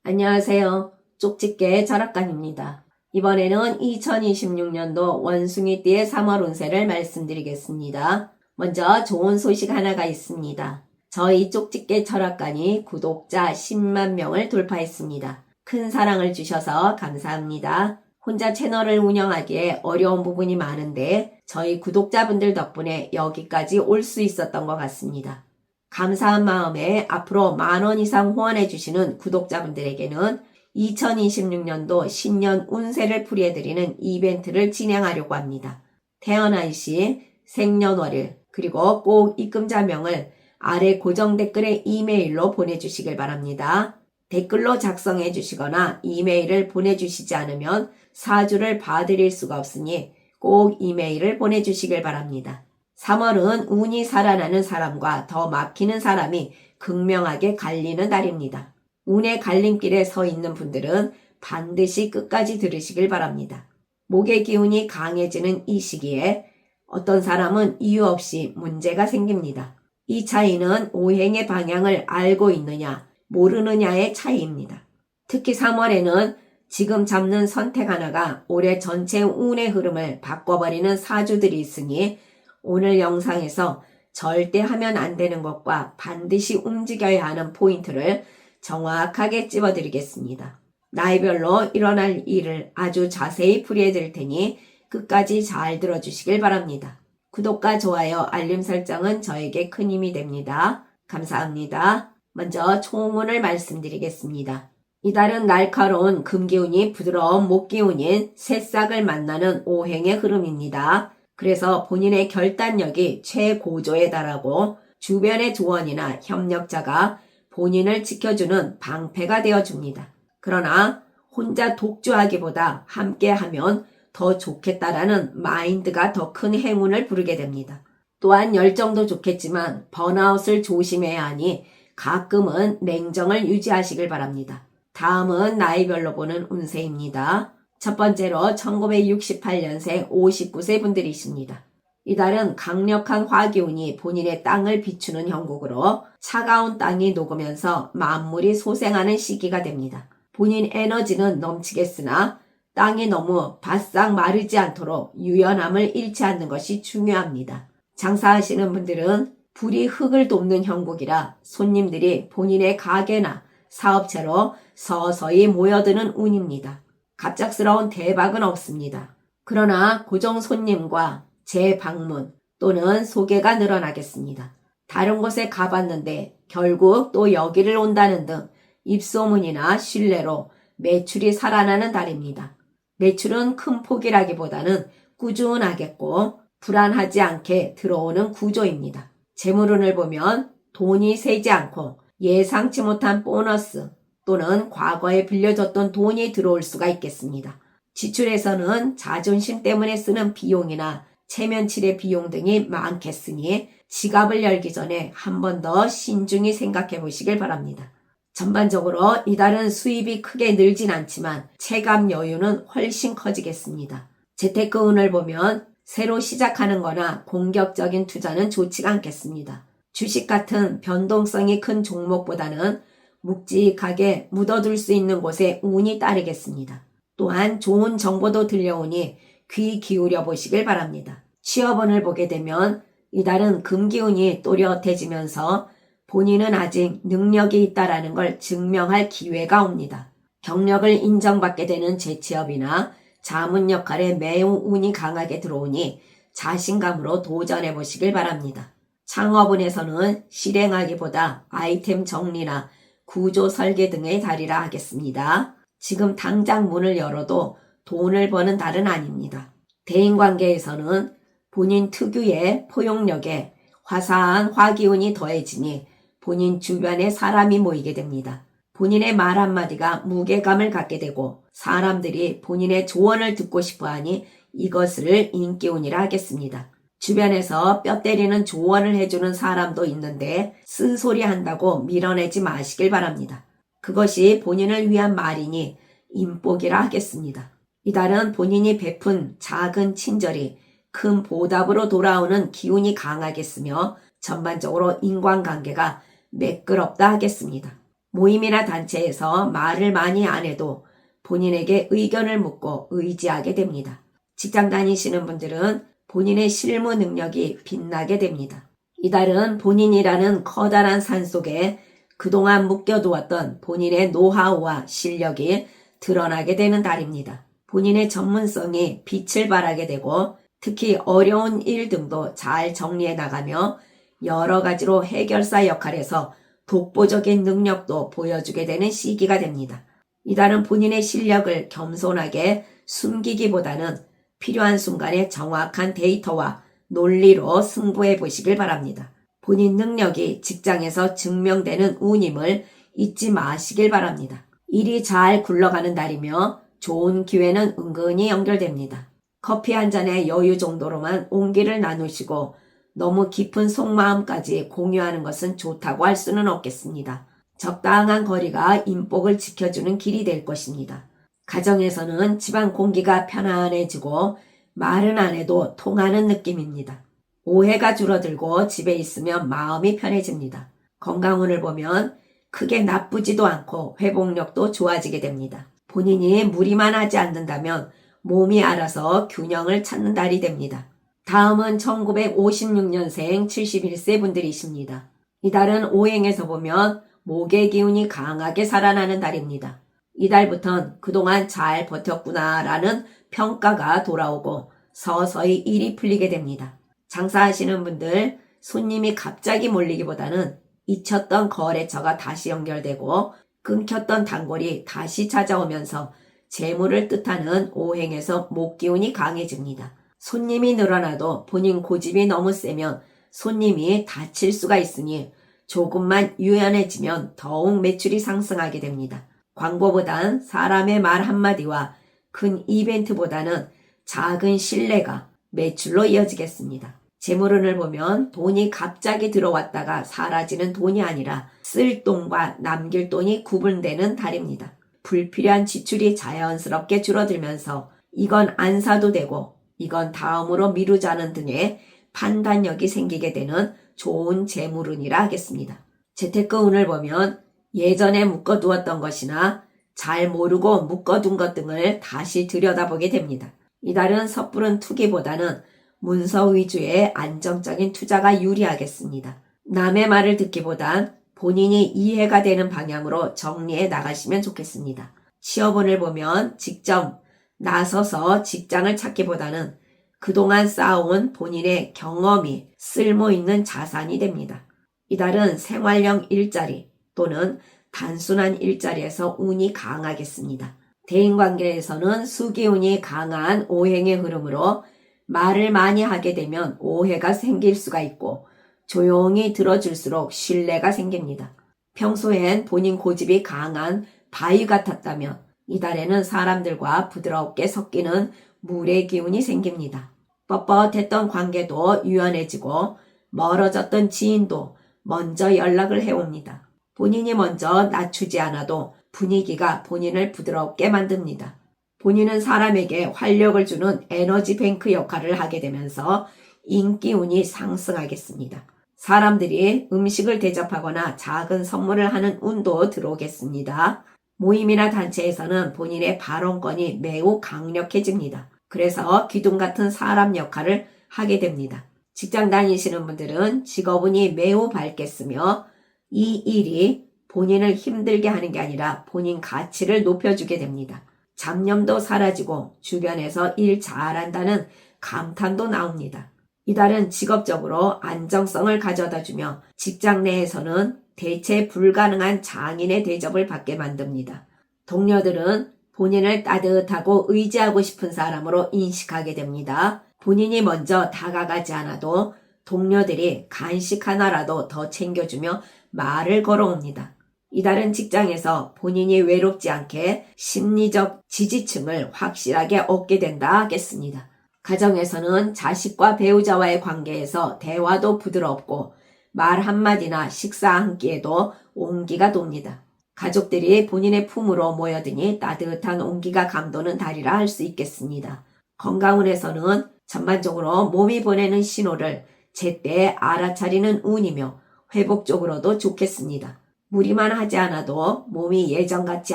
안녕하세요. 쪽집게 절약관입니다. 이번에는 2026년도 원숭이띠의 3월 운세를 말씀드리겠습니다. 먼저 좋은 소식 하나가 있습니다. 저희 쪽집게 철학관이 구독자 10만 명을 돌파했습니다. 큰 사랑을 주셔서 감사합니다. 혼자 채널을 운영하기에 어려운 부분이 많은데 저희 구독자분들 덕분에 여기까지 올 수 있었던 것 같습니다. 감사한 마음에 앞으로 10,000원 이상 후원해 주시는 구독자분들에게는 2026년도 신년 운세를 풀이해드리는 이벤트를 진행하려고 합니다. 태어난 시, 생년월일, 그리고 꼭 입금자명을 아래 고정 댓글에 이메일로 보내주시길 바랍니다. 댓글로 작성해 주시거나 이메일을 보내주시지 않으면 사주를 봐드릴 수가 없으니 꼭 이메일을 보내주시길 바랍니다. 3월은 운이 살아나는 사람과 더 막히는 사람이 극명하게 갈리는 달입니다. 운의 갈림길에 서 있는 분들은 반드시 끝까지 들으시길 바랍니다. 목의 기운이 강해지는 이 시기에 어떤 사람은 이유 없이 문제가 생깁니다. 이 차이는 오행의 방향을 알고 있느냐, 모르느냐의 차이입니다. 특히 3월에는 지금 잡는 선택 하나가 올해 전체 운의 흐름을 바꿔버리는 사주들이 있으니 오늘 영상에서 절대 하면 안 되는 것과 반드시 움직여야 하는 포인트를 정확하게 찝어드리겠습니다. 나이별로 일어날 일을 아주 자세히 풀이해 드릴 테니 끝까지 잘 들어주시길 바랍니다. 구독과 좋아요, 알림 설정은 저에게 큰 힘이 됩니다. 감사합니다. 먼저 총운을 말씀드리겠습니다. 이달은 날카로운 금기운이 부드러운 목기운인 새싹을 만나는 오행의 흐름입니다. 그래서 본인의 결단력이 최고조에 달하고 주변의 조언이나 협력자가 본인을 지켜주는 방패가 되어줍니다. 그러나 혼자 독주하기보다 함께하면 더 좋겠다라는 마인드가 더 큰 행운을 부르게 됩니다. 또한 열정도 좋겠지만 번아웃을 조심해야 하니 가끔은 냉정을 유지하시길 바랍니다. 다음은 나이별로 보는 운세입니다. 첫 번째로 1968년생 59세 분들이십니다. 이달은 강력한 화기운이 본인의 땅을 비추는 형국으로 차가운 땅이 녹으면서 만물이 소생하는 시기가 됩니다. 본인 에너지는 넘치겠으나 땅이 너무 바싹 마르지 않도록 유연함을 잃지 않는 것이 중요합니다. 장사하시는 분들은 불이 흙을 돕는 형국이라 손님들이 본인의 가게나 사업체로 서서히 모여드는 운입니다. 갑작스러운 대박은 없습니다. 그러나 고정 손님과 재방문 또는 소개가 늘어나겠습니다. 다른 곳에 가봤는데 결국 또 여기를 온다는 등 입소문이나 신뢰로 매출이 살아나는 달입니다. 매출은 큰 폭이라기보다는 꾸준하겠고 불안하지 않게 들어오는 구조입니다. 재물운을 보면 돈이 새지 않고 예상치 못한 보너스 또는 과거에 빌려줬던 돈이 들어올 수가 있겠습니다. 지출에서는 자존심 때문에 쓰는 비용이나 체면칠의 비용 등이 많겠으니 지갑을 열기 전에 한 번 더 신중히 생각해 보시길 바랍니다. 전반적으로 이달은 수입이 크게 늘진 않지만 체감 여유는 훨씬 커지겠습니다. 재테크운을 보면 새로 시작하는 거나 공격적인 투자는 좋지가 않겠습니다. 주식 같은 변동성이 큰 종목보다는 묵직하게 묻어둘 수 있는 곳에 운이 따르겠습니다. 또한 좋은 정보도 들려오니 귀 기울여 보시길 바랍니다. 취업운을 보게 되면 이달은 금기운이 또렷해지면서 본인은 아직 능력이 있다라는 걸 증명할 기회가 옵니다. 경력을 인정받게 되는 재취업이나 자문 역할에 매우 운이 강하게 들어오니 자신감으로 도전해 보시길 바랍니다. 창업운에서는 실행하기보다 아이템 정리나 구조 설계 등의 달이라 하겠습니다. 지금 당장 문을 열어도 돈을 버는 달은 아닙니다. 대인관계에서는 본인 특유의 포용력에 화사한 화기운이 더해지니 본인 주변에 사람이 모이게 됩니다. 본인의 말 한마디가 무게감을 갖게 되고 사람들이 본인의 조언을 듣고 싶어하니 이것을 인기운이라 하겠습니다. 주변에서 뼈 때리는 조언을 해주는 사람도 있는데 쓴소리 한다고 밀어내지 마시길 바랍니다. 그것이 본인을 위한 말이니 인복이라 하겠습니다. 이달은 본인이 베푼 작은 친절이 큰 보답으로 돌아오는 기운이 강하겠으며 전반적으로 인간관계가 매끄럽다 하겠습니다. 모임이나 단체에서 말을 많이 안 해도 본인에게 의견을 묻고 의지하게 됩니다. 직장 다니시는 분들은 본인의 실무 능력이 빛나게 됩니다. 이달은 본인이라는 커다란 산 속에 그동안 묶여두었던 본인의 노하우와 실력이 드러나게 되는 달입니다. 본인의 전문성이 빛을 발하게 되고 특히 어려운 일 등도 잘 정리해 나가며 여러 가지로 해결사 역할에서 독보적인 능력도 보여주게 되는 시기가 됩니다. 이달은 본인의 실력을 겸손하게 숨기기보다는 필요한 순간에 정확한 데이터와 논리로 승부해 보시길 바랍니다. 본인 능력이 직장에서 증명되는 운임을 잊지 마시길 바랍니다. 일이 잘 굴러가는 날이며 좋은 기회는 은근히 연결됩니다. 커피 한 잔의 여유 정도로만 온기를 나누시고 너무 깊은 속마음까지 공유하는 것은 좋다고 할 수는 없겠습니다. 적당한 거리가 인복을 지켜주는 길이 될 것입니다. 가정에서는 집안 공기가 편안해지고 말은 안 해도 통하는 느낌입니다. 오해가 줄어들고 집에 있으면 마음이 편해집니다. 건강운을 보면 크게 나쁘지도 않고 회복력도 좋아지게 됩니다. 본인이 무리만 하지 않는다면 몸이 알아서 균형을 찾는 달이 됩니다. 다음은 1956년생 71세 분들이십니다. 이달은 오행에서 보면 목의 기운이 강하게 살아나는 달입니다. 이달부턴 그동안 잘 버텼구나라는 평가가 돌아오고 서서히 일이 풀리게 됩니다. 장사하시는 분들 손님이 갑자기 몰리기보다는 잊혔던 거래처가 다시 연결되고 끊겼던 단골이 다시 찾아오면서 재물을 뜻하는 오행에서 목기운이 강해집니다. 손님이 늘어나도 본인 고집이 너무 세면 손님이 다칠 수가 있으니 조금만 유연해지면 더욱 매출이 상승하게 됩니다. 광고보단 사람의 말 한마디와 큰 이벤트보다는 작은 신뢰가 매출로 이어지겠습니다. 재물운을 보면 돈이 갑자기 들어왔다가 사라지는 돈이 아니라 쓸 돈과 남길 돈이 구분되는 달입니다. 불필요한 지출이 자연스럽게 줄어들면서 이건 안 사도 되고 이건 다음으로 미루자는 등의 판단력이 생기게 되는 좋은 재물운이라 하겠습니다. 재테크 운을 보면 예전에 묶어두었던 것이나 잘 모르고 묶어둔 것 등을 다시 들여다보게 됩니다. 이달은 섣부른 투기보다는 문서 위주의 안정적인 투자가 유리하겠습니다. 남의 말을 듣기보단 본인이 이해가 되는 방향으로 정리해 나가시면 좋겠습니다. 취업운을 보면 직접 나서서 직장을 찾기보다는 그동안 쌓아온 본인의 경험이 쓸모있는 자산이 됩니다. 이달은 생활형 일자리 또는 단순한 일자리에서 운이 강하겠습니다. 대인관계에서는 수기운이 강한 오행의 흐름으로 말을 많이 하게 되면 오해가 생길 수가 있고 조용히 들어줄수록 신뢰가 생깁니다. 평소엔 본인 고집이 강한 바위 같았다면 이달에는 사람들과 부드럽게 섞이는 물의 기운이 생깁니다. 뻣뻣했던 관계도 유연해지고 멀어졌던 지인도 먼저 연락을 해옵니다. 본인이 먼저 낮추지 않아도 분위기가 본인을 부드럽게 만듭니다. 본인은 사람에게 활력을 주는 에너지 뱅크 역할을 하게 되면서 인기운이 상승하겠습니다. 사람들이 음식을 대접하거나 작은 선물을 하는 운도 들어오겠습니다. 모임이나 단체에서는 본인의 발언권이 매우 강력해집니다. 그래서 기둥 같은 사람 역할을 하게 됩니다. 직장 다니시는 분들은 직업운이 매우 밝겠으며 이 일이 본인을 힘들게 하는 게 아니라 본인 가치를 높여주게 됩니다. 잡념도 사라지고 주변에서 일 잘한다는 감탄도 나옵니다. 이달은 직업적으로 안정성을 가져다주며 직장 내에서는 대체 불가능한 장인의 대접을 받게 만듭니다. 동료들은 본인을 따뜻하고 의지하고 싶은 사람으로 인식하게 됩니다. 본인이 먼저 다가가지 않아도 동료들이 간식 하나라도 더 챙겨주며 말을 걸어옵니다. 이달은 직장에서 본인이 외롭지 않게 심리적 지지층을 확실하게 얻게 된다 하겠습니다. 가정에서는 자식과 배우자와의 관계에서 대화도 부드럽고 말 한마디나 식사 한 끼에도 온기가 돕니다. 가족들이 본인의 품으로 모여드니 따뜻한 온기가 감도는 달이라 할 수 있겠습니다. 건강운에서는 전반적으로 몸이 보내는 신호를 제때 알아차리는 운이며 회복적으로도 좋겠습니다. 무리만 하지 않아도 몸이 예전 같지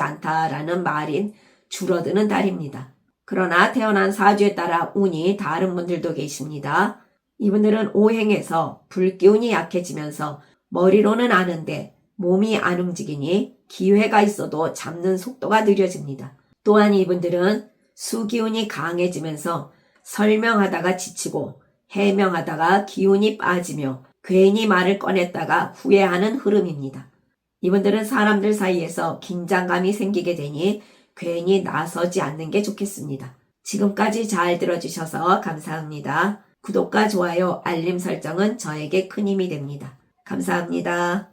않다라는 말인 줄어드는 달입니다. 그러나 태어난 사주에 따라 운이 다른 분들도 계십니다. 이분들은 오행에서 불기운이 약해지면서 머리로는 아는데 몸이 안 움직이니 기회가 있어도 잡는 속도가 느려집니다. 또한 이분들은 수기운이 강해지면서 설명하다가 지치고 해명하다가 기운이 빠지며 괜히 말을 꺼냈다가 후회하는 흐름입니다. 이분들은 사람들 사이에서 긴장감이 생기게 되니 괜히 나서지 않는 게 좋겠습니다. 지금까지 잘 들어주셔서 감사합니다. 구독과 좋아요, 알림 설정은 저에게 큰 힘이 됩니다. 감사합니다.